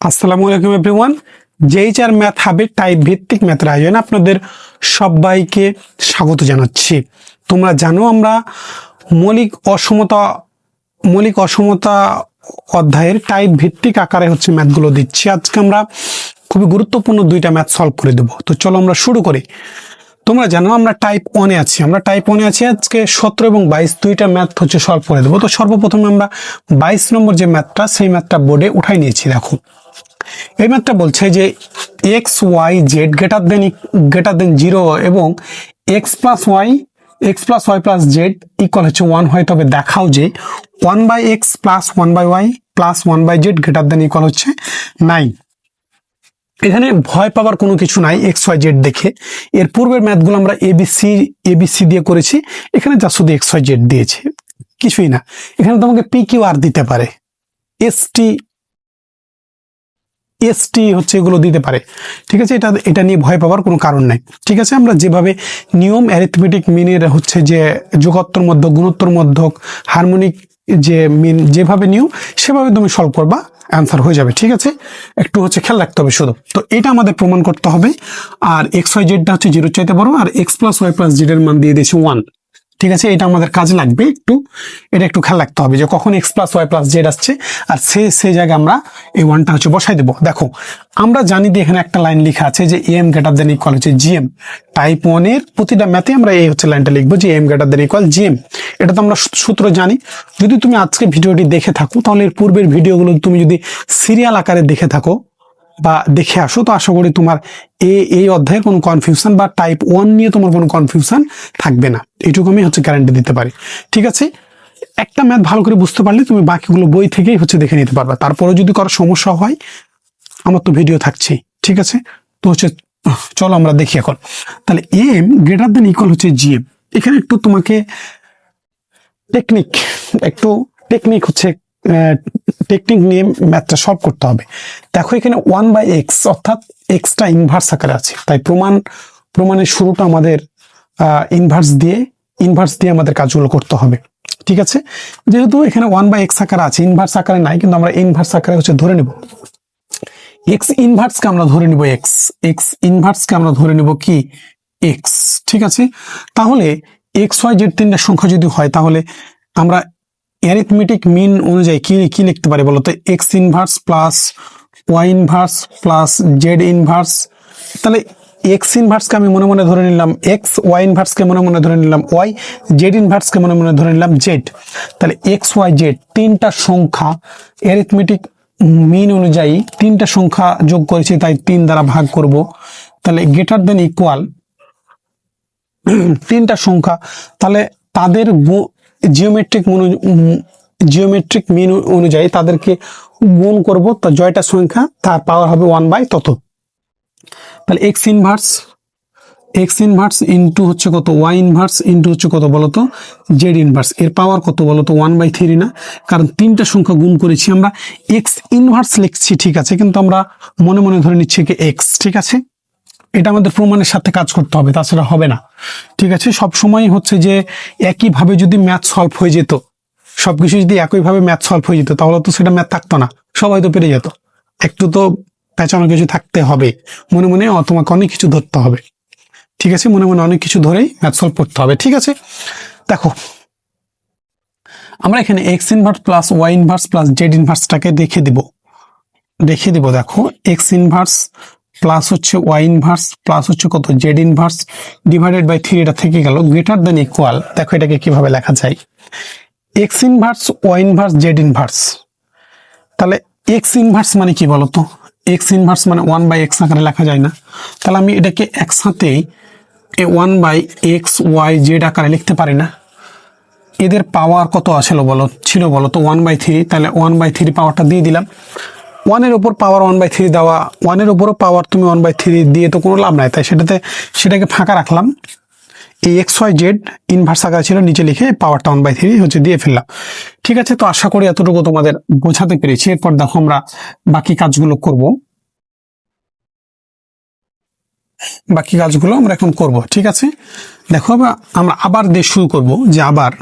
আসসালামু আলাইকুম everyone. জেইচআর math হাবে টাইপ ভিত্তিক ম্যাথের আয়োজনে আপনাদের সবাইকে স্বাগত জানাচ্ছি। তোমরা জানো আমরা মৌলিক অসমতা অধ্যায়ের টাইপ ভিত্তিক আকারে ম্যাথগুলো দিচ্ছি। আজকে আমরা খুবই গুরুত্বপূর্ণ দুইটা ম্যাথ সলভ করে দেবো। তো চলো আমরা শুরু করি। তোমরা জানো আমরা টাইপ 1-এ আছি। আজকে 17 এবং 22 দুইটা ম্যাথ সলভ করে দেবো। তো সর্বপ্রথমে আমরা 22 নম্বর যে ম্যাথটা, সেই ম্যাথটা বোর্ডে উঠাই নিয়েছি। দেখো এই ম্যাথটা বলছে যে X Y Z greater than 0 এবং X plus Y plus Z equal 1 হয়, তবে দেখাও যে 1/x plus 1/y plus 1/z greater than equal 9। এখানে ভয় পাওয়ার কোনো কিছু নাই এক্স ওয়াই জেড দেখে। এর পূর্বের ম্যাথগুলো আমরা এবিসি দিয়ে করেছি, এখানে যা শুধু এক্স ওয়াই জেড দিয়েছে, কিছুই না। এখানে তোমাকে পি কিউ আর দিতে পারে, এসটি এগুলো দিতে পারে। ঠিক আছে, এটা নিয়ে ভয় পাওয়ার কোনো কারণ নাই। ঠিক আছে, আমরা যেভাবে নিয়ম অ্যারিথমেটিক মিনের যে যোগত্তর মধ্যক, গুণোত্তর মধ্যক, হারমোনিক যে মিন যেভাবে নিয়ম, সেভাবে তুমি সলভ করবা, অ্যান্সার হয়ে যাবে। ঠিক আছে, একটু খেয়াল রাখতে হবে শুধু। তো এটা আমাদের প্রমাণ করতে হবে। আর এক্স ওয়াই জেডটা 0 চাইতে বড়, আর X plus Y plus Z এর মান দিয়ে দিয়েছে 1। ঠিক আছে, এটা আমাদের কাজে লাগবে। এটা একটু খেয়াল রাখতে হবে যে কখন X plus Y plus Z আসছে, আর সেই জায়গায় আমরা এই 1টা বসাই দেবো। দেখো আমরা জানি যে এখানে একটা লাইন লেখা আছে যে M greater than equal GM. Type 1 এর প্রতিটা ম্যাথে আমরা এই লাইনটা লিখবো যে M greater than equal GM. এটা তো আমরা সূত্র জানি। যদি তুমি আজকে ভিডিওটি দেখে থাকো, তাহলে এর পূর্বের ভিডিওগুলো তুমি যদি সিরিয়াল আকারে দেখে থাকো বা দেখে আসো, তো আশা করি তোমার এই অধ্যায়ের কোনো কনফিউশন বা টাইপ 1 নিয়ে তোমার কোনো কনফিউশন থাকবে না। এইটুকু আমি গ্যারান্টি দিতে পারি। ঠিক আছে, একটা ম্যাথ ভালো করে বুঝতে পারলে তুমি বাকিগুলো বই থেকেই দেখে নিতে পারবা। তারপরে যদি কারো সমস্যা হয়, আমার তো ভিডিও থাকছেই। ঠিক আছে, তো চলো আমরা দেখি এখন। তাহলে M greater than equal GM. এখানে একটু তোমাকে টেকনিক নিয়ে ম্যাথটা সলভ করতে হবে। দেখো এখানে 1/x অর্থাৎ এক্সটা ইনভার্স আকারে আছে, তাই প্রমাণের শুরুটা আমাদের ইনভার্স দিয়ে আমাদের কাজগুলো করতে হবে। ঠিক আছে, যেহেতু এখানে 1/x আকারে আছে, ইনভার্স আকারে নাই, কিন্তু আমরা ইনভার্স আকারে ধরে নেব। এক্স ইনভার্সকে আমরা ধরে নিব এক্স ইনভার্সকে আমরা ধরে নিব কি এক্স। ঠিক আছে, তাহলে এক্স ওয়াই জেড তিনটা সংখ্যা যদি হয়, তাহলে আমরা অ্যারিথমেটিক মিন অনুযায়ী কি লিখতে পারি বলতো? X inverse plus Y inverse plus Z inverse. তাহলে এক্স ইনভার্সকে আমি মনে মনে ধরে নিলাম এক্স, ওয়াই ইনভার্সকে মনে মনে ধরে নিলাম ওয়াই, জেড ইনভার্সকে মনে মনে ধরে নিলাম জেড। তাহলে এক্স ওয়াই জেড তিনটা সংখ্যা অ্যারিথমেটিক মিন অনুযায়ী তিনটা সংখ্যা যোগ করেছি, তাই 3 দ্বারা ভাগ করব। তাহলে গ্রেটার দেন ইকুয়াল তিনটা সংখ্যা, তাহলে তাদের জিওমেট্রিক মিন অনুযায়ী তাদেরকে গুণ করব। তা জয়টা সংখ্যা, তার পাওয়ার হবে 1/, তত। তাহলে এক্স ইনভার্স ইন্টু কত, ওয়াই ইনভার্স ইন্টু কত বলতো, জেড ইনভার্স। এর পাওয়ার কত বলতো, 1/3 না, কারণ তিনটা সংখ্যা গুণ করেছি। আমরা এক্স ইনভার্স লিখছি, ঠিক আছে, কিন্তু আমরা মনে মনে ধরে নিচ্ছি কি এক্স। ঠিক আছে, এটা আমাদের প্রমাণের সাথে কাজ করতে হবে, তাছাড়া হবে না। ঠিক আছে, সব সময় যে একইভাবে যদি ম্যাথ সলভ হয়ে যেত, সবকিছু যদি একইভাবে ম্যাথ সলভ হয়ে যেত, তাহলে তো সেটা ম্যাথ থাকতো না, সবাই তো পেরে যেত। একটু তো পেঁচানো কিছু থাকতে হবে, মনে মনে তোমাকে অনেক কিছু ধরতে হবে। ঠিক আছে, মনে মনে অনেক কিছু ধরেই ম্যাথ সলভ করতে হবে। ঠিক আছে, দেখো আমরা এখানে X inverse plus Y inverse plus Z ইনভার্সটাকে দেখে দিব। দেখো X inverse plus Y inverse plus কত, জেড ইনভার্স ডিভাইডেড বাই 3, এটা থেকে গেল। গ্রেটার দেন ইকুয়াল, দেখো এটাকে কিভাবে লেখা যায়, X inverse Y inverse Z inverse. তাহলে এক্স ইনভার্স মানে কি বলতো? এক্স ইনভার্স মানে 1/x আকারে লেখা যায় না? তাহলে আমি এটাকে একসাথেই 1/x ওয়াই জেড আকারে লিখতে পারি না? এদের পাওয়ার কত ছিল বলো তো 1/3। তাহলে 1/3 পাওয়ারটা দিয়ে দিলাম। 1-এর উপর পাওয়ার 1/3 দেওয়া, 1-এর উপরও পাওয়ার তুমি 1/3 দিয়ে তো কোনো লাভ নাই, তাই সেটাকে ফাঁকা রাখলাম। এই এক্স ওয়াই জেড ইনভার্স আকারে ছিল, নিচে লিখে পাওয়ারটা 1/3 দিয়ে ফেললাম। ঠিক আছে, তো আশা করি এতটুকু তোমাদের বোঝাতে পেরেছি। এরপর দেখো আমরা বাকি কাজগুলো আমরা এখন করব। ঠিক আছে, দেখো আমরা আবার দিয়ে শুরু করব, যে আবার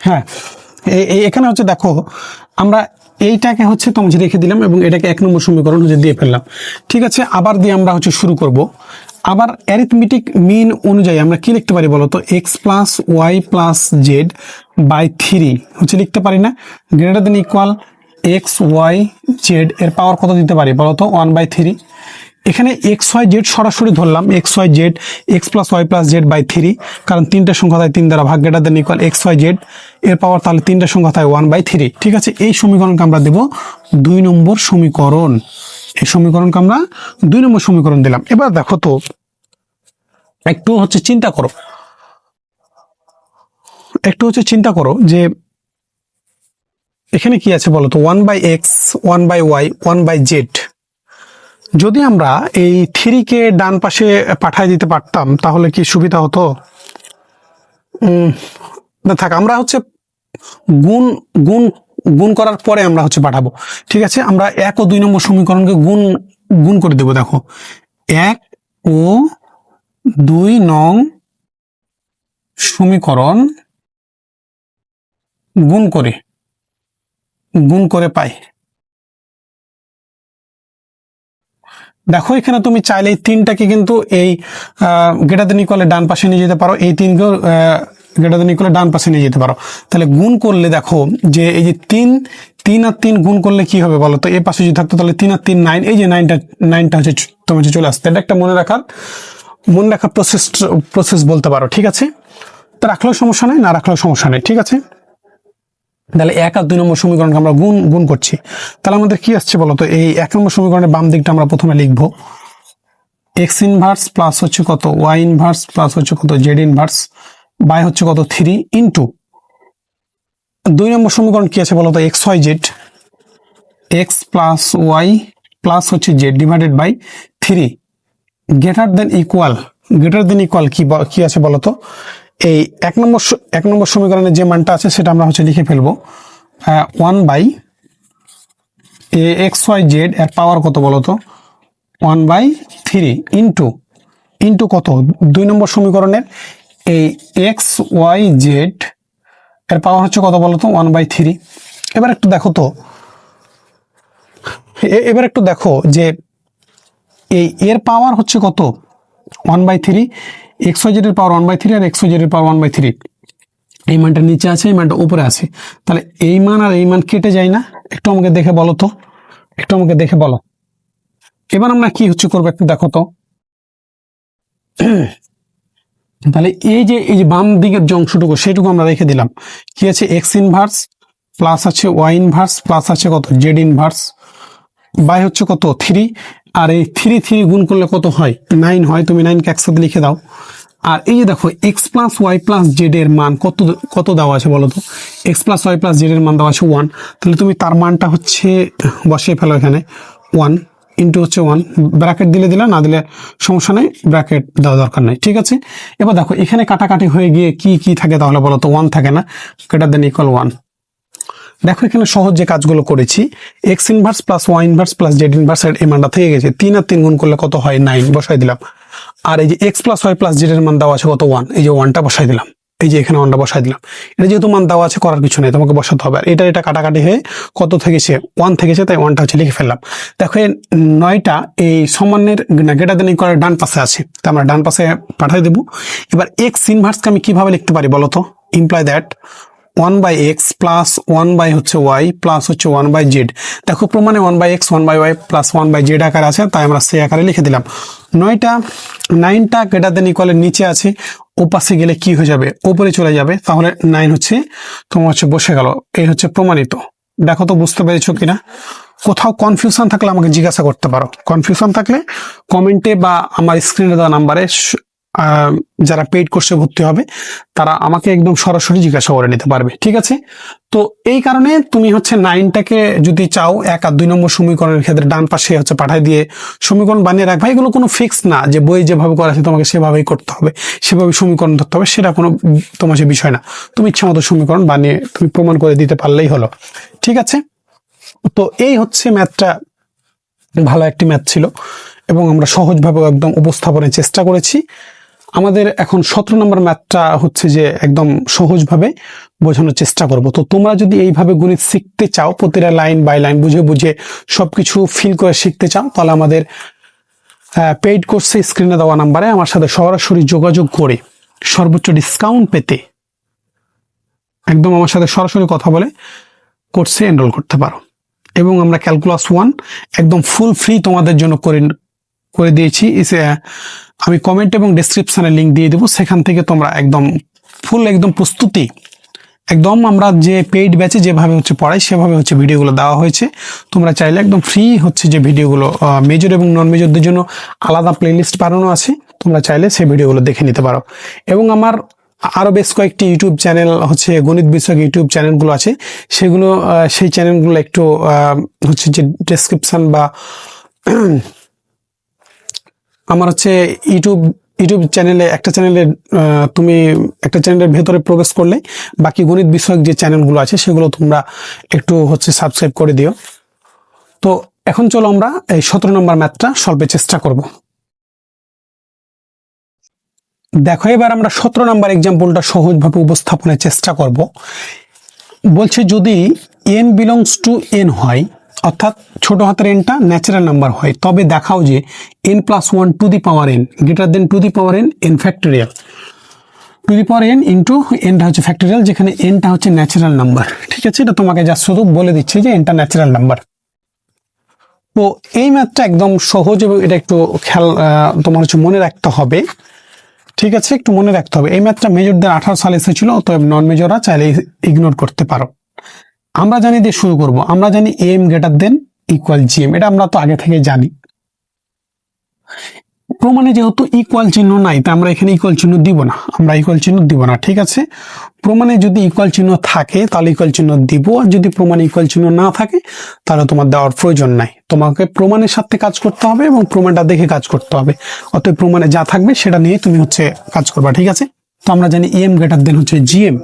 হ্যাঁ এখানে হচ্ছে দেখো আমরা এইটাকে হচ্ছে তোমার রেখে দিলাম এবং এটাকে 1 নম্বর সমীকরণ হচ্ছে দিয়ে ফেললাম। ঠিক আছে, আবার দিয়ে আমরা হচ্ছে শুরু করব। আবার অ্যারিথমেটিক মিন অনুযায়ী আমরা কি লিখতে পারি বলতো, X plus Y plus Z by 3 হচ্ছে লিখতে পারি না, greater than equal X Y Z এর পাওয়ার কত দিতে পারি বলতো, 1/3। এখানে এক্স ওয়াই জেড সরাসরি ধরলাম, X Y Z X plus Y plus Z by 3, কারণ তিনটা সংখ্যা তাই 3 দ্বারা ভাগ, greater than equal X Y Z এর পাওয়ার, তাহলে তিনটা সংখ্যা তাই 1/3। ঠিক আছে, এই সমীকরণকে আমরা দেব 2 নম্বর সমীকরণ। এই সমীকরণকে আমরা 2 নম্বর সমীকরণ দিলাম। এবার দেখো তো একটু হচ্ছে চিন্তা করো, যে এখানে কি আছে বলতো, 1/x 1/y 1/z। যদি আমরা এই 3 কে ডান পাশে পাঠিয়ে দিতে পারতাম তাহলে কি সুবিধা হতো? না থাক, আমরা হচ্ছে গুণ গুণ গুণ করার পরে আমরা হচ্ছে পাঠাবো। ঠিক আছে, আমরা 1 ও 2 নম্বর সমীকরণকে গুণ করে দেবো। দেখো 1 ও 2 নং সমীকরণ গুণ করে পাই। দেখো এখানে তুমি চাইলে এই 3টাকে কিন্তু এই গ্রেটার দেন ইকুয়ালের ডান পাশে নিয়ে যেতে পারো, এই 3কেও গ্রেটার দেন ইকুয়ালের ডান পাশে নিয়ে যেতে পারো। তাহলে গুণ করলে দেখো যে এই যে 3 আর 3 গুণ করলে কি হবে বলো তো, এই পাশে যদি থাকতো তাহলে 3 আর 3 9, এই যে 9টা হচ্ছে তোমার চলে আসতে। এটা একটা মনে রাখার প্রসেস বলতে পারো। ঠিক আছে, তা রাখলেও সমস্যা নেই, না রাখলেও সমস্যা নেই। ঠিক আছে, তাহলে 1 আর 2 নম্বর সমীকরণকে আমরা গুণ করছি। তাহলে আমাদের কি আসছে বলতো, এই 1 নম্বর সমীকরণের বাম দিকটা আমরা প্রথমে লিখবো এক্স ইনভার্স প্লাস হচ্ছে কত ওয়াই ইনভার্স প্লাস হচ্ছে কত জেড ইনভার্স বাই হচ্ছে কত 3 ইন্টু 2 নম্বর সমীকরণ কি আছে বলতো, X Y Z X plus Y plus হচ্ছে Z divided by 3 greater than equal কি আছে বলতো, এই 1 নম্বর সমীকরণের যে মানটা আছে সেটা আমরা হচ্ছে লিখে ফেলবো 1/xyz এর পাওয়ার কত বলতো, 1/3 ইন্টু কত 2 নম্বর সমীকরণের এই xyz এর পাওয়ার হচ্ছে কত বলতো, 1/3। এবার একটু দেখো যে এর পাওয়ার হচ্ছে কত 1/3, xyz এর পাওয়ার 1/3 আর xyz এর পাওয়ার 1/3। এই মানটা নিচে আছে, এই মানটা উপরে আছে, তাহলে এই মান আর এই মান কেটে যায় না? একটু আমাকে দেখে বলো তো, এবার আমরা কি হচ্ছে করবো একটু দেখো তো। তাহলে এই যে বাম দিকের যে অংশটুকু সেটুকু আমরা রেখে দিলাম, কি আছে এক্স ইনভার্স প্লাস আছে ওয়াই ইনভার্স প্লাস আছে কত জেড ইনভার্স বাই হচ্ছে কত 3, আর এই 3 গুণ করলে কত হয় 9 হয়। তুমি 9কে একসাথে লিখে দাও। আর এই যে দেখো X plus Y plus Z এর মান কত দেওয়া আছে বলো তো, X plus Y plus Z এর মান দেওয়া আছে 1। তাহলে তুমি তার মানটা হচ্ছে বসিয়ে ফেলো এখানে, 1 ইন্টু হচ্ছে 1, ব্র্যাকেট দিলে না দিলে সমস্যা নেই, ব্র্যাকেট দেওয়া দরকার নেই। ঠিক আছে, এবার দেখো এখানে কাটাকাটি হয়ে গিয়ে কি থাকে তাহলে বলো তো, 1 থাকে না, গ্রেটার দেন ইকুয়াল 1। দেখো এখানে সহজ যে কাজগুলো করেছি, X inverse plus Y inverse plus Z inverse এই মানটা থেকে গেছে, 3 আর 3 গুণ করলে কত হয় 9, বসাই দিলাম। আর এই যে X plus Y plus Z এর মান দেওয়া আছে কত 1, এই যে 1টা বসাই দিলাম, এই যে এখানে 1টা বসাই দিলাম। এটা যেহেতু মান দেওয়া আছে করার কিছু নেই, তোমাকে বসাতে হবে। আর এটা কাটাকাটি হয়ে কত থেকেছে 1 থেকেছে, তাই 1টা হচ্ছে লিখে ফেললাম। দেখো এই 9টা এই সমানের গ্রেটার দেন ইকুয়াল ডান পাশে আছে, তাই আমরা ডান পাশে পাঠিয়ে দেবো। এবার এক্স ইনভার্সকে আমি কিভাবে লিখতে পারি বলো তো, imply that 1/x plus 1/y হচ্ছে y প্লাস হচ্ছে 1/z। দেখো প্রমাণে 1/x 1/y প্লাস 1/z আকারে আছে, তাই আমরা সেই আকারে লিখে দিলাম। 9টা গ্রেটার দেন ইকুয়ালের নিচে আছে, ও পাশে গেলে কি হয়ে যাবে, উপরে চলে যাবে, তাহলে 9 হচ্ছে তোমার হচ্ছে বসে গেল। এই হচ্ছে প্রমাণিত। দেখো তো বুঝতে পেরেছো কিনা? কোথাও কনফিউশন থাকলে আমাকে জিজ্ঞাসা করতে পারো, কনফিউশন থাকলে কমেন্টে বা আমার স্ক্রিনে দেওয়া নাম্বারে যারা পেইড কোর্সে ভর্তি হবে তারা আমাকে একদম সরাসরি জিজ্ঞাসা করে নিতে পারবে। ঠিক আছে, তো এই কারণে তুমি হচ্ছে 9টাকে যদি চাও 1 আর 2 নম্বর সমীকরণের ক্ষেত্রে ডান পাশে হচ্ছে পাঠিয়ে দিয়ে সমীকরণ বানিয়ে রাখবা। এগুলো কোনো ফিক্স না যে বই যেভাবে করা আছে তোমাকে সেভাবেই করতে হবে, সেভাবে সমীকরণ ধরতে হবে, সেটা কোনো তোমার সে বিষয় না। তুমি ইচ্ছা মতো সমীকরণ বানিয়ে তুমি প্রমাণ করে দিতে পারলেই হলো। ঠিক আছে, তো এই হচ্ছে ম্যাথটা ভালো একটি ম্যাথ ছিল এবং আমরা সহজভাবে একদম উপস্থাপনের চেষ্টা করেছি। আমাদের এখন 17 নম্বর ম্যাথটা হচ্ছে যে একদম সহজভাবে বোঝানোর চেষ্টা করব। তো তোমরা যদি এইভাবে গণিত শিখতে চাও, প্রতিটা লাইন বাই লাইন বুঝে বুঝে সবকিছু ফিল করে শিখতে চাও, তাহলে আমাদের পেইড কোর্সে স্ক্রিনে দেওয়া নাম্বারে আমার সাথে সরাসরি যোগাযোগ করে সর্বোচ্চ ডিসকাউন্ট পেতে একদম আমার সাথে সরাসরি কথা বলে কোর্সে এনরোল করতে পারো। এবং আমরা ক্যালকুলাস 1 একদম ফুল ফ্রি তোমাদের জন্য করে দিয়েছি। আমি কমেন্ট এবং ডেসক্রিপশনে লিঙ্ক দিয়ে দেবো, সেখান থেকে তোমরা একদম ফুল একদম প্রস্তুতি একদম আমরা যে পেইড ব্যাচে যেভাবে হচ্ছে পড়াই সেভাবে হচ্ছে ভিডিওগুলো দেওয়া হয়েছে। তোমরা চাইলে একদম ফ্রি হচ্ছে যে ভিডিওগুলো মেজর এবং নন মেজরদের জন্য আলাদা প্লেলিস্ট বানানো আছে, তোমরা চাইলে সেই ভিডিওগুলো দেখে নিতে পারো। এবং আমার আরও বেশ কয়েকটি ইউটিউব চ্যানেল হচ্ছে গণিত বিষয়ক ইউটিউব চ্যানেলগুলো আছে, সেগুলো সেই চ্যানেলগুলো একটু হচ্ছে যে ডেসক্রিপশন বা আমার হচ্ছে ইউটিউব চ্যানেলে তুমি একটা চ্যানেলের ভেতরে প্রবেশ করলে বাকি গণিত বিষয়ক যে চ্যানেলগুলো আছে সেগুলো তোমরা একটু হচ্ছে সাবস্ক্রাইব করে দিও। তো এখন চলো আমরা এই 17 নম্বর ম্যাথটা সলভের চেষ্টা করব। দেখো এবার আমরা 17 নম্বর এক্সাম্পলটা সহজভাবে উপস্থাপনের চেষ্টা করব। বলছে যদি n বিলংস টু n হয়, অর্থাৎ ছোট হাতের এনটা ন্যাচারাল নাম্বার হয়, তবে দেখাও যে n+1 to the power n greater than to the power n factorial. To the power n into এনটা হচ্ছে ফ্যাক্টোরিয়াল, যেখানে এনটা হচ্ছে ন্যাচারাল নাম্বার। ঠিক আছে, এটা তোমাকে যা শুধু বলে দিচ্ছে যে এনটা ন্যাচারাল নাম্বার। তো এই ম্যাথটা একদম সহজ এবং এটা একটু খেয়াল তোমার হচ্ছে মনে রাখতে হবে। ঠিক আছে, একটু মনে রাখতে হবে। এই ম্যাথটা মেজরদের 18 সালে এসেছিল, তো নন মেজররা চাইলে ইগনোর করতে পারো। আমরা জানি দিয়ে শুরু করব। আমরা জানি M greater than equal GM, এটা আমরা তো আগে থেকে জানি। প্রমাণে যেহেতু ইকুয়াল চিহ্ন নাই, তাই আমরা এখানে ইকুয়াল চিহ্ন দিব না, আমরা ইকুয়াল চিহ্ন দিব না। ঠিক আছে, প্রমাণে যদি ইকুয়াল চিহ্ন থাকে তাহলে ইকুয়াল চিহ্ন দিব, আর যদি প্রমাণে ইকুয়াল চিহ্ন না থাকে তাহলে তোমার দেওয়ার প্রয়োজন নাই। তোমাকে প্রমাণের সাথে কাজ করতে হবে এবং প্রমাণটা দেখে কাজ করতে হবে। অতএব প্রমাণে যা থাকবে সেটা নিয়ে তুমি হচ্ছে কাজ করবা। ঠিক আছে, তো আমরা জানি এম গ্রেটার দেন হচ্ছে জিএম।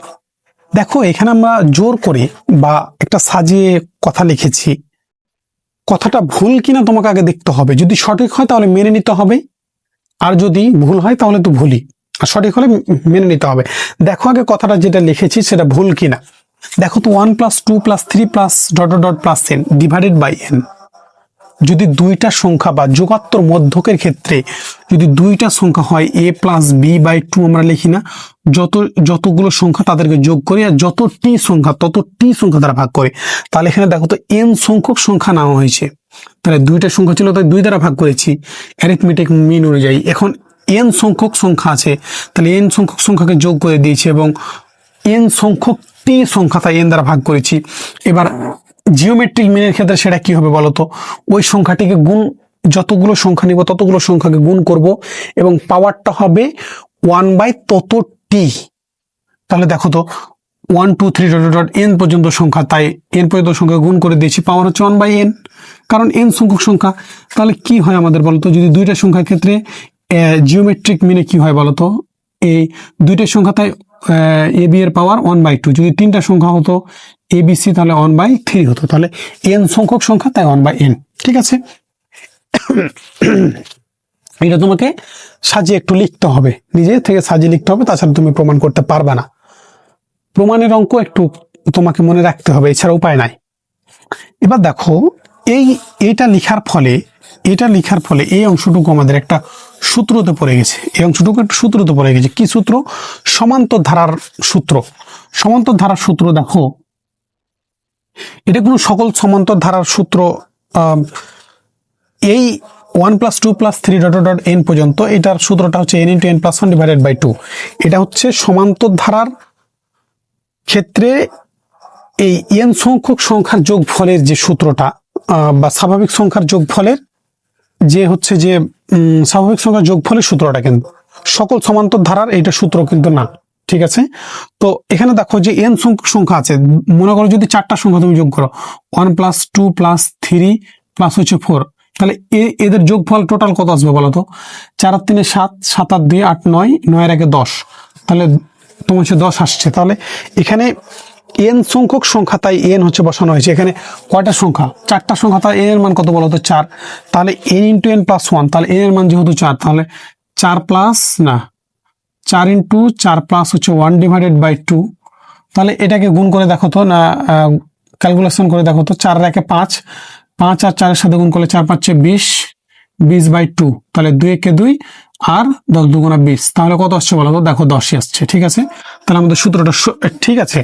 দেখো এখানে আমরা জোর করে বা একটা সাজিয়ে কথা লিখেছি, কথাটা ভুল কিনা তোমাকে আগে দেখতে হবে। যদি সঠিক হয় তাহলে মেনে নিতে হবে, আর যদি ভুল হয় তাহলে তো ভুলই, আর সঠিক হলে মেনে নিতে হবে। দেখো আগে কথাটা যেটা লিখেছি সেটা ভুল কিনা। দেখো তো 1+2+3+n ডিভাইডেড বাই n, যদি দুইটা সংখ্যা বা যোগাত্তর মধ্যকের ক্ষেত্রে যদি দুইটা সংখ্যা হয় a+b/2 আমরা লিখি না, যতগুলো সংখ্যা তাদেরকে যোগ করি আর যত টি সংখ্যা তত টি সংখ্যা দ্বারা ভাগ করে। তাহলে এখানে দেখো তো n সংখ্যক সংখ্যা নেওয়া হয়েছে, তাহলে দুইটা সংখ্যা ছিল তাই 2 দ্বারা ভাগ করেছি অ্যারিথমেটিক মিন অনুযায়ী। এখন n সংখ্যক সংখ্যা আছে, তাহলে n সংখ্যক সংখ্যাকে যোগ করে দিয়েছি এবং n সংখ্যক টি সংখ্যা তাই n দ্বারা ভাগ করেছি। এবার জিওমেট্রিক মিনের ক্ষেত্রে সেটা কি হবে বলতো, ওই সংখ্যাটিকে গুণ, যতগুলো সংখ্যা নিব ততগুলো সংখ্যাকে গুণ করব এবং পাওয়ারটা হবে 1 বাই তত টি। তাহলে দেখো তো 1 2 3 n পর্যন্ত সংখ্যা, তাই n পর্যন্ত সংখ্যা গুণ করে দিয়েছি, পাওয়ার হচ্ছে 1/n, কারণ n সংখ্যক সংখ্যা। তাহলে কি হয় আমাদের বলতো, যদি দুইটা সংখ্যার ক্ষেত্রে জিওমেট্রিক মিনে কি হয় বলতো, এই দুইটা সংখ্যা তাই এ বি এর পাওয়ার 1/2, যদি তিনটা সংখ্যা হতো এ বি সি তাহলে 1/3 হতো। তাহলে n সংখ্যক সংখ্যা তাই 1/n। ঠিক আছে, এটা তোমাকে সাজিয়ে একটু লিখতে হবে, নিজে থেকে সাজিয়ে লিখতে হবে, তাছাড়া তুমি প্রমাণ করতে পারবে না। প্রমাণের অঙ্ক একটু তোমাকে মনে রাখতে হবে, এছাড়া উপায় নাই। এবার দেখো এইটা লেখার ফলে এই অংশটুকু আমাদের একটা সূত্রতে পড়ে গেছে। এই অংশটুকু একটা সূত্রতে পড়ে গেছে। কি সূত্র? সমান্তর ধারার সূত্র। সমান্তর ধারার সূত্র দেখো, এটা কোনো সকল সমান্তর ধারার সূত্র, এই 1+2+3 পর্যন্ত এটার সূত্রটা হচ্ছে n × n+1 ডিভাইডেড বাই 2। এটা হচ্ছে সমান্তর ধারার ক্ষেত্রে এই n সংখ্যক সংখ্যার যোগফলের যে সূত্রটা, বা স্বাভাবিক সংখ্যার যোগফলের যে হচ্ছে যে স্বাভাবিক সংখ্যার যোগফলের সূত্রটা, কিন্তু সকল সমান্তর ধারার এইটা সূত্র কিন্তু না। ঠিক আছে, তো এখানে দেখো যে n সংখ্যক সংখ্যা আছে, মনে করো যদি 4টা সংখ্যা তুমি যোগ করো 1+2+3+4, তাহলে এদের যোগফল টোটাল কত আসবে বলো তো? 4 আর 3 7, 7 আর 2 8, 9, 9 আর 1 10, তাহলে তোমার হচ্ছে 10 আসছে। তাহলে এখানে n সংখ্যক সংখ্যা তাই n হচ্ছে বসানো হয়েছে। এখানে কয়টা সংখ্যা? 4টা সংখ্যা, তাহলে n এর মান কত বলো তো? 4। তাহলে n × n+1, তাহলে n এর মান যেহেতু 4, তাহলে 4 প্লাস না 4 ইন্টু 4 প্লাস হচ্ছে 1 ডিভাইডেড বাই 2, তাহলে এটাকে গুণ করে দেখো তো না, ক্যালকুলেশন করে দেখো তো। 4 একে 5, 5 আর 4 এর সাথে গুণ করলে 4 5 20, 20 বাই 2, তাহলে 2 একে 2 আর 10 দুগুণা 20, তাহলে কত আসছে বলো তো? দেখো 10ই আসছে। ঠিক আছে, তাহলে আমাদের সূত্রটা ঠিক আছে।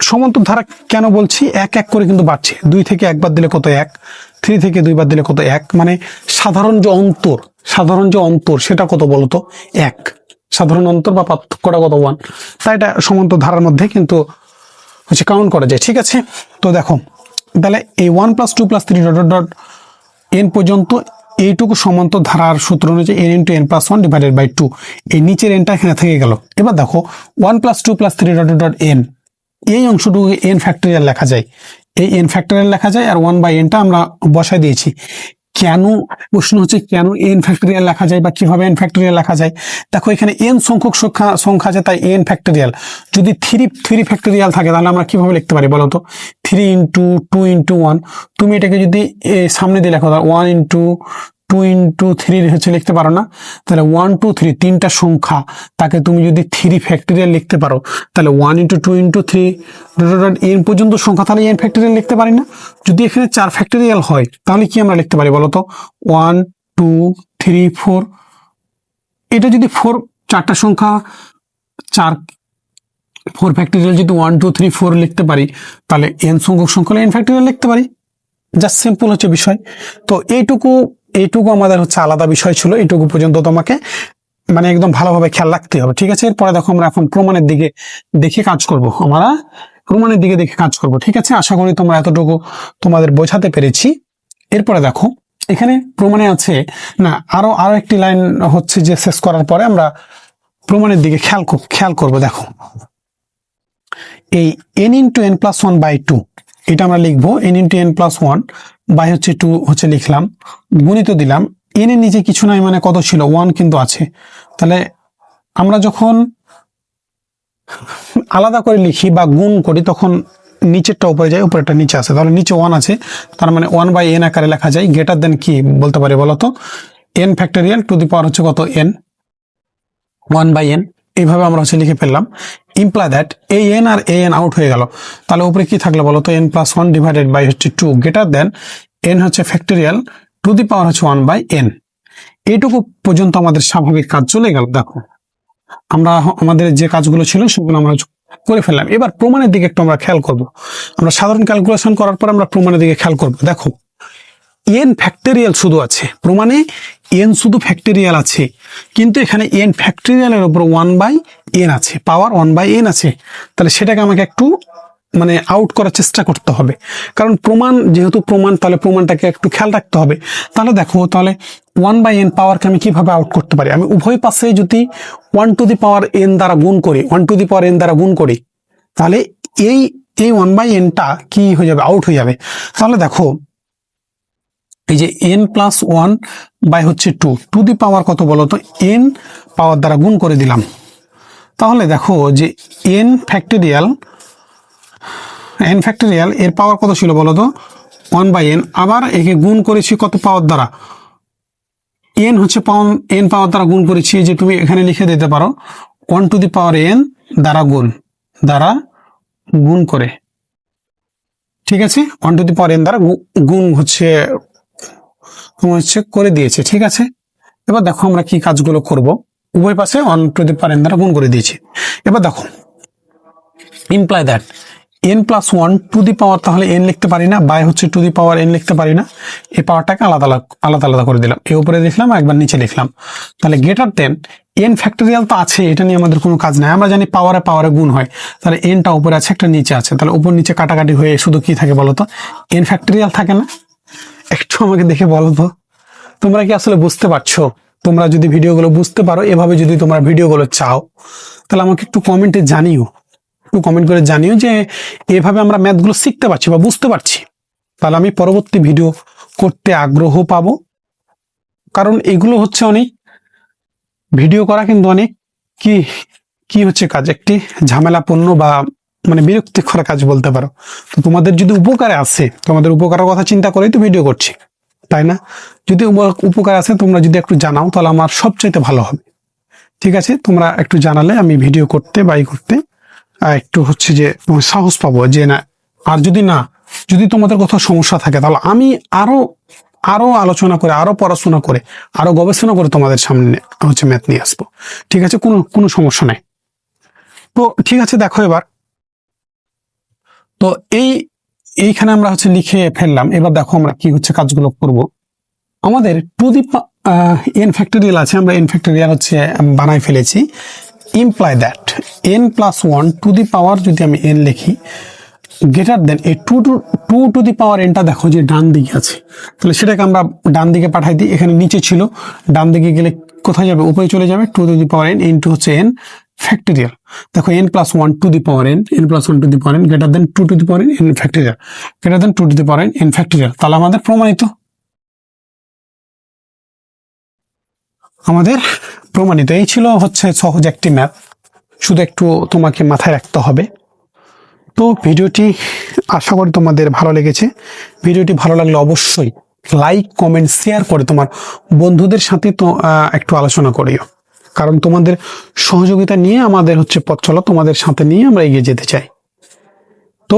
সমান্তর ধারা কেন বলছি? এক এক করে কিন্তু বাড়ছে। 2 থেকে 1 বাদ দিলে কত? 1, 3 থেকে 2 বাদ দিলে কত? 1, মানে সাধারণ যে অন্তর সেটা কত বলতো? 1। সাধারণ অন্তর বা পার্থক্যটা কত? 1। তাই এটা সমান্তর ধারার মধ্যে কিন্তু হচ্ছে কাউন্ট করা যায়। ঠিক আছে, তো দেখো তাহলে এই 1 + 2 + 3 ডট ডট n পর্যন্ত এইটুকু সমান্তর ধারার সূত্র অনুযায়ী n × n + 1 ডিভাইডেড বাই 2, এই নিচের nটা এখানে থেকে গেল। এবার দেখো 1 + 2 + 3 ডট ডট n, এই অংশটুকু n ফ্যাক্টরিয়াল লেখা যায়, এই n ফ্যাক্টরিয়াল লেখা যায়, আর 1/n-টা আমরা বসায় দিয়েছি। কেন প্রশ্ন হচ্ছে কেন n ফ্যাক্টরিয়াল লেখা যায় বা কিভাবে n ফ্যাক্টরিয়াল লেখা যায়? দেখো এখানে n সংখ্যক সংখ্যা আছে, তাই n ফ্যাক্টরিয়াল। যদি 3 ফ্যাক্টরিয়াল থাকে তাহলে আমরা কিভাবে লিখতে পারি বলো তো? 3 × 2 × 1, তুমি এটাকে যদি সামনে দিয়ে লেখো, 1 × 2 × 3 হচ্ছে লিখতে পারো না? তাহলে 1 2 3 তিনটা সংখ্যা, তাকে তুমি যদি 3 ফ্যাক্টরিয়াল লিখতে পারো, তাহলে 1 × 2 × 3 n পর্যন্ত সংখ্যা, তাহলে n ফ্যাক্টরিয়াল লিখতে পারি না? যদি এখানে 4 ফ্যাক্টরিয়াল হয় তাহলে কি আমরা লিখতে পারি বলো তো? 1 2 3 4, এটা যদি 4টা সংখ্যা 4 ফ্যাক্টরিয়াল যদি 1 2 3 4 লিখতে পারি, তাহলে n সংখ্যক সংখ্যা n ফ্যাক্টরিয়াল লিখতে পারি। জাস্ট সিম্পল হচ্ছে বিষয়। তো এইটুকু আমাদের হচ্ছে আলাদা বিষয় ছিল, এইটুকু পর্যন্ত তোমাকে মানে একদম ভালোভাবে খেয়াল রাখতে হবে। ঠিক আছে, এরপরে দেখো আমরা এখন প্রমাণের দিকে দেখে কাজ করব। ঠিক আছে, আশা করি তোমরা এতটুকু তোমাদের বোঝাতে পেরেছি। এরপরে দেখো এখানে প্রমাণে আছে না, আরো একটি লাইন হচ্ছে যে শেষ করার পরে আমরা প্রমাণের দিকে খেয়াল করব। দেখো এই n × n + 1/2, এটা আমরা লিখবো n × n + 1 বাই হচ্ছে 2 হচ্ছে লিখলাম, গুণিত দিলাম। n এর নিচে কিছু নাই, মানে কত ছিল? 1 কিন্তু আছে। তাহলে আমরা যখন আলাদা করে লিখি বা গুণ করি তখন নিচেরটা উপরে যায়, উপরেরটা নিচে আসে। তাহলে নিচে 1 আছে, তার মানে 1/n আকারে লেখা যায়। গ্রেটার দেন কি বলতে পারি বলতো? n ফ্যাক্টরিয়াল টু দি পাওয়ার হচ্ছে কত? n, 1/n। এইভাবে আমরা হচ্ছে লিখে ফেললাম। ইমপ্লাই দ্যাট এই n আর an আউট হয়ে গেল, তাহলে উপরে কি থাকলো বলো তো? n + 1 ডিভাইডেড বাই হচ্ছে 2, গ্রেটার দেন n হচ্ছে ফ্যাক্টরিয়াল টু দি পাওয়ার হচ্ছে 1/n। এইটুকু পর্যন্ত আমাদের স্বাভাবিক কাজ চলে গেল। দেখো আমরা আমাদের যে কাজগুলো ছিল সেগুলো আমরা করে ফেললাম। এবার প্রমাণের দিকে একটু আমরা খেয়াল করব। আমরা সাধারণ ক্যালকুলেশন করার পর আমরা প্রমাণের দিকে খেয়াল করব। দেখো n ফ্যাক্টরিয়াল শুধু আছে প্রমাণে, n শুধু ফ্যাক্টরিয়াল আছে, কিন্তু এখানে n ফ্যাক্টরিয়ালের উপর 1/n আছে, পাওয়ার 1/n আছে। তাহলে সেটাকে আমাকে একটু মানে আউট করার চেষ্টা করতে হবে, কারণ প্রমাণ যেহেতু প্রমাণ, তাহলে প্রমাণটাকে একটু খেয়াল রাখতে হবে। তাহলে দেখো, তাহলে 1/n পাওয়ারকে আমি কিভাবে আউট করতে পারি? আমি উভয় পাশে যদি 1 টু দি পাওয়ার n দ্বারা গুণ করি, 1 টু দি পাওয়ার n দ্বারা গুণ করি, তাহলে এই 1/n-টা কি হয়ে যাবে? আউট হয়ে যাবে। তাহলে দেখো এই যে n + 1 বাই হচ্ছে 2 টু দি পাওয়ার কত বলো তো? n পাওয়ার দ্বারা গুণ করে দিলাম। তাহলে দেখো যে n ফ্যাক্টরিয়াল এর পাওয়ার কত ছিল বলো তো? 1/n। আবার একে গুণ করেছি কত পাওয়ার দ্বারা? n হচ্ছে n পাওয়ার দ্বারা গুণ করেছি, যে তুমি এখানে লিখে দিতে পারো 1 টু দি পাওয়ার n দ্বারা গুণ করে। ঠিক আছে, 1 টু দি পাওয়ার n দ্বারা গুণ হচ্ছে করে দিয়েছে। ঠিক আছে, এবার দেখো আমরা কি কাজগুলো করব। উভয় পাশে 1 টু দি পাওয়ার n দ্বারা গুণ করে দিয়েছি। এবার দেখো imply that n + 1 to the power, তাহলে n লিখতে পারি না, বাই হচ্ছে টু দি পাওয়ার n লিখতে পারি না, এই পাওয়ারটাকে আলাদা করে দিলাম। এই উপরে লিখলাম, একবার নিচে লিখলাম। তাহলে গ্রেটার দেন n ফ্যাক্টরিয়াল তো আছে, এটা নিয়ে আমাদের কোনো কাজ নাই। আমরা জানি পাওয়ারে গুণ হয়, তাহলে nটা উপরে আছে, একটা নিচে আছে, তাহলে উপর নিচে কাটাকাটি হয়ে শুধু কি থাকে বলো তো? n ফ্যাক্টরিয়াল থাকে না? একটু আমাকে দেখে বলো তো, তোমরা কি আসলে বুঝতে পারছো? তোমরা যদি ভিডিওগুলো বুঝতে পারো, এভাবে যদি তোমরা ভিডিওগুলো চাও, তাহলে আমাকে একটু কমেন্টে জানিও, কমেন্ট করে জানিও যে এভাবে আমরা ম্যাথগুলো শিখতে পারছি বা বুঝতে পারছি। তাহলে আমি পরবর্তী ভিডিও করতে আগ্রহ পাবো, কারণ এগুলো হচ্ছে অনেক ভিডিও করা কিন্তু অনেক কি হচ্ছে কাজ, একটি ঝামেলাপূর্ণ বা মানে বিরক্তিকর কাজ বলতে পারো। তো তোমাদের যদি উপকারে আসে, তোমাদের উপকারের কথা চিন্তা করেই তো ভিডিও করছি, তাই না? যদি উপকার আসে তোমরা যদি একটু জানাও, তাহলে আমার সবচাইতে ভালো হবে। ঠিক আছে, তোমরা একটু জানালে আমি ভিডিও করতে করতে একটু হচ্ছে যে সাহস পাবো যে না। আর যদি তোমাদের কোথাও সমস্যা থাকে তাহলে আমি আরো আরো আলোচনা করে, আরো পড়াশোনা করে, আরো গবেষণা করে তোমাদের সামনে হচ্ছে ম্যাথ নিয়ে আসবো। ঠিক আছে, কোনো সমস্যা নাই। তো ঠিক আছে, দেখো এবার তো এইখানে আমরা হচ্ছে লিখে ফেললাম। এবার দেখো আমরা কি হচ্ছে কাজগুলো করব। আমাদের টু দি এন ফ্যাক্টোরিয়াল আছে, আমরা এন ফ্যাক্টোরিয়াল হচ্ছে বানাই ফেলেছি। Imply that N plus one to the power, যদি আমি এন লিখি, গ্রেটার দেন এই টু টু দি পাওয়ার এনটা দেখো যে ডান দিকে আছে, তাহলে সেটাকে আমরা ডান দিকে পাঠাই দিই। এখানে নিচে ছিল, ডান দিকে গেলে কোথায় যাবে? উপরে চলে যাবে। To the power N into হচ্ছে এন ফ্যাক্টোরিয়াল। দেখো N plus one to the power N plus one to the power N greater than two to the power N factorial, greater than two to the power N factorial. তাহলে আমাদের প্রমাণিত। এই ছিল হচ্ছে সহজ একটি math, শুধু একটু তোমাকে মাথায় রাখতে হবে। তো ভিডিওটি আশা করি তোমাদের ভালো লেগেছে। ভিডিওটি ভালো লাগলে অবশ্যই লাইক, কমেন্ট, শেয়ার করে তোমার বন্ধুদের সাথে তো একটু আলোচনা করিও, কারণ তোমাদের সহযোগিতা নিয়ে আমাদের হচ্ছে পথ চলা, তোমাদের সাথে নিয়ে আমরা এগিয়ে যেতে চাই। তো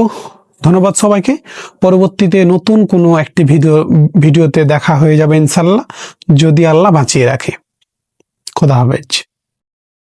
ধন্যবাদ সবাইকে। পরবর্তীতে নতুন কোনো একটি ভিডিওতে দেখা হয়ে যাবে ইনশাল্লাহ, যদি আল্লাহ বাঁচিয়ে রাখে। খোদা হাফেজ।